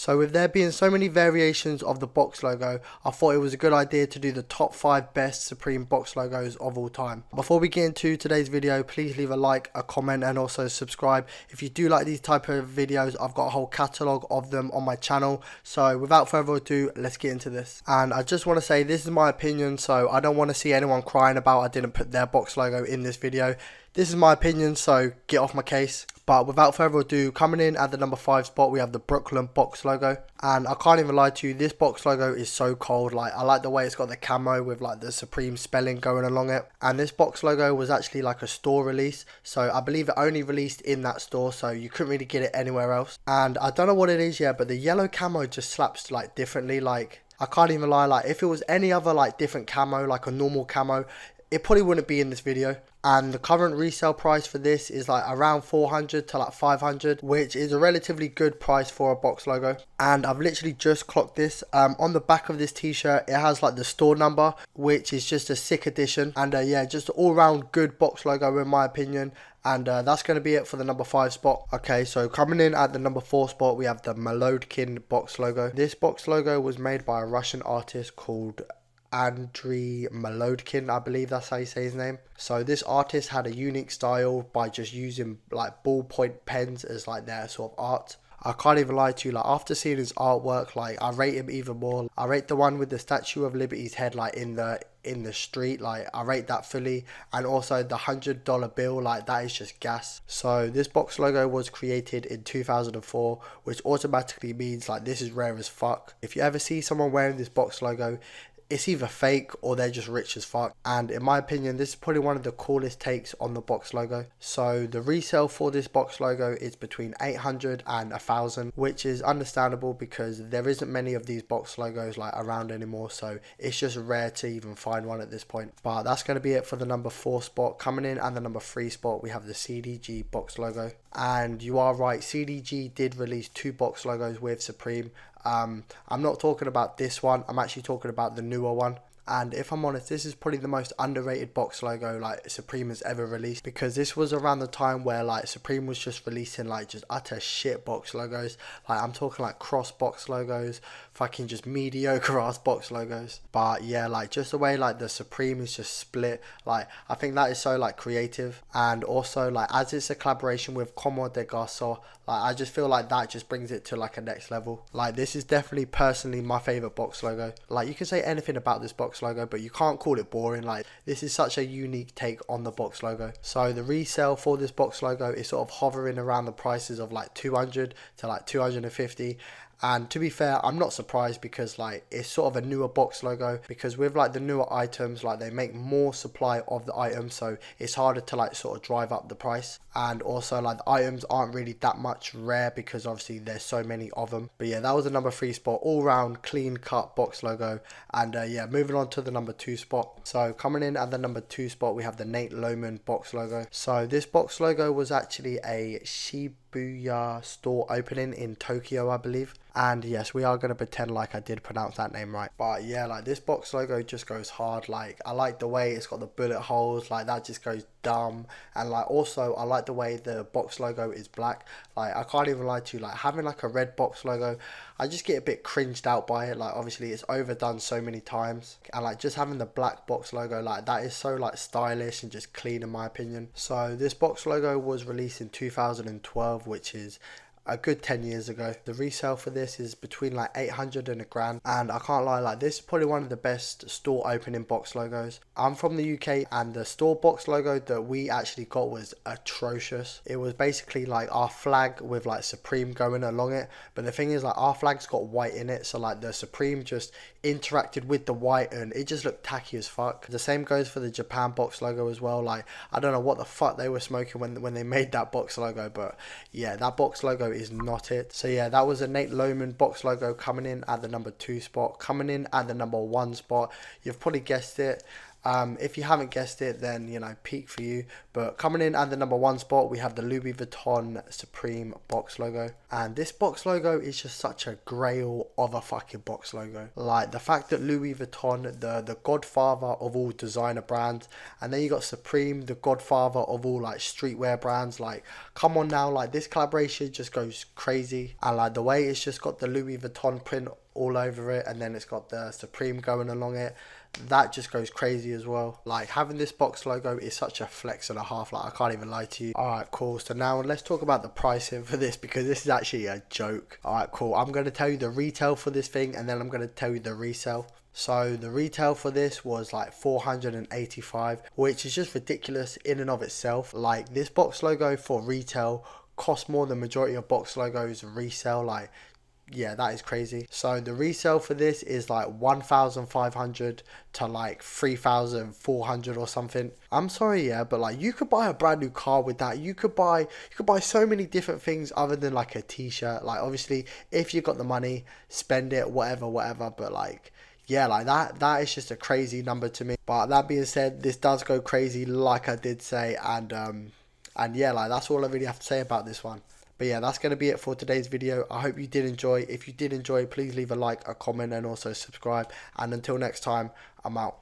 So with there being so many variations of the box logo, I thought it was a good idea to do the top 5 best Supreme box logos of all time. Before we get into today's video, please leave a like, a comment and also subscribe. If you do like these type of videos, I've got a whole catalogue of them on my channel. So without further ado, let's get into this. And I just want to say this is my opinion, so I don't want to see anyone crying about I didn't put their box logo in this video. This is my opinion, so get off my case. But without further ado, coming in at the number 5 spot, we have the Brooklyn box logo. And I can't even lie to you, this box logo is so cold. Like, I like the way it's got the camo with like the Supreme spelling going along it. And this box logo was actually like a store release. So I believe it only released in that store, so you couldn't really get it anywhere else. And I don't know what it is yet, but the yellow camo just slaps like differently. Like, I can't even lie, like if it was any other like different camo, like a normal camo, it probably wouldn't be in this video. And the current resale price for this is like around 400 to like 500, which is a relatively good price for a box logo. And I've literally just clocked this. On the back of this t-shirt, it has like the store number, which is just a sick addition. And yeah, just an all-round good box logo in my opinion. And that's going to be it for the number 5 spot. Okay, so coming in at the number 4 spot, we have the Melodekin box logo. This box logo was made by a Russian artist called Andriy Melodekin, I believe that's how you say his name. So this artist had a unique style by just using like ballpoint pens as like their sort of art. I can't even lie to you, like after seeing his artwork, like I rate him even more. I rate the one with the Statue of Liberty's head like in the street, like I rate that fully. And also the $100 bill, like that is just gas. So this box logo was created in 2004, which automatically means like this is rare as fuck. If you ever see someone wearing this box logo, it's either fake or they're just rich as fuck. And in my opinion, this is probably one of the coolest takes on the box logo. So the resale for this box logo is between 800 and 1,000, which is understandable because there isn't many of these box logos like around anymore. So it's just rare to even find one at this point. But that's going to be it for the number 4 spot. Coming in at the number 3 spot, we have the CDG box logo. And you are right, CDG did release 2 box logos with Supreme. I'm not talking about this one, I'm actually talking about the newer one. And if I'm honest, this is probably the most underrated box logo like Supreme has ever released, because this was around the time where like Supreme was just releasing like just utter shit box logos. Like I'm talking like cross box logos, fucking just mediocre ass box logos. But yeah, like just the way like the Supreme is just split, like I think that is so like creative. And also like as it's a collaboration with Como de Garçon, like I just feel like that just brings it to like a next level. Like this is definitely personally my favorite box logo. Like you can say anything about this box logo, but you can't call it boring. Like this is such a unique take on the box logo. So the resale for this box logo is sort of hovering around the prices of like 200 to like 250. And to be fair, I'm not surprised because like it's sort of a newer box logo, because with like the newer items, like they make more supply of the items, so it's harder to like sort of drive up the price. And also like the items aren't really that much rare because obviously there's so many of them. But yeah, that was the number 3 spot, all round clean cut box logo. And yeah, moving on to the number 2 spot. So coming in at the number 2 spot, we have the Lowman box logo. So this box logo was actually a Shibuya store opening in Tokyo, I believe. And yes, we are going to pretend like I did pronounce that name right. But yeah, like this box logo just goes hard. Like I like the way it's got the bullet holes, like that just goes dumb. And like also I like the way the box logo is black. Like I can't even lie to you, like having like a red box logo, I just get a bit cringed out by it. Like obviously it's overdone so many times, and like just having the black box logo, like that is so like stylish and just clean in my opinion. So this box logo was released in 2012, which is a good 10 years ago. The resale for this is between like 800 and $1,000, and I can't lie, like this is probably one of the best store opening box logos. I'm from the UK, and the store box logo that we actually got was atrocious. It was basically like our flag with like Supreme going along it, but the thing is like our flag's got white in it, so like the Supreme just interacted with the white and it just looked tacky as fuck. The same goes for the Japan box logo as well. Like I don't know what the fuck they were smoking when they made that box logo, but yeah, that box logo is not it. So yeah, that was a Lowman box logo coming in at the number 2 spot. Coming in at the number 1 spot, you've probably guessed it, If you haven't guessed it, then you know, peak for you. But coming in at the number one spot, we have the Louis Vuitton Supreme box logo, and this box logo is just such a grail of a fucking box logo. Like the fact that Louis Vuitton, the godfather of all designer brands, and then you got Supreme, the godfather of all like streetwear brands. Like, come on now, like this collaboration just goes crazy, and like the way it's just got the Louis Vuitton print all over it, and then it's got the Supreme going along it, that just goes crazy as well. Like having this box logo is such a flex and a half, like I can't even lie to you. Alright, cool. So now let's talk about the pricing for this, because this is actually a joke. Alright, cool. I'm going to tell you the retail for this thing, and then I'm going to tell you the resale. So the retail for this was like 485, which is just ridiculous in and of itself. Like this box logo for retail costs more than majority of box logos resale. Like, yeah, that is crazy. So the resale for this is like 1,500 to like 3,400 or something. I'm sorry, yeah, but like you could buy a brand new car with that. You could buy so many different things other than like a t-shirt. Like obviously if you got the money, spend it, whatever, but like, yeah, like that is just a crazy number to me. But that being said, this does go crazy, like I did say, and yeah, like that's all I really have to say about this one. But yeah, that's going to be it for today's video. I hope you did enjoy. If you did enjoy, please leave a like, a comment, and also subscribe. And until next time, I'm out.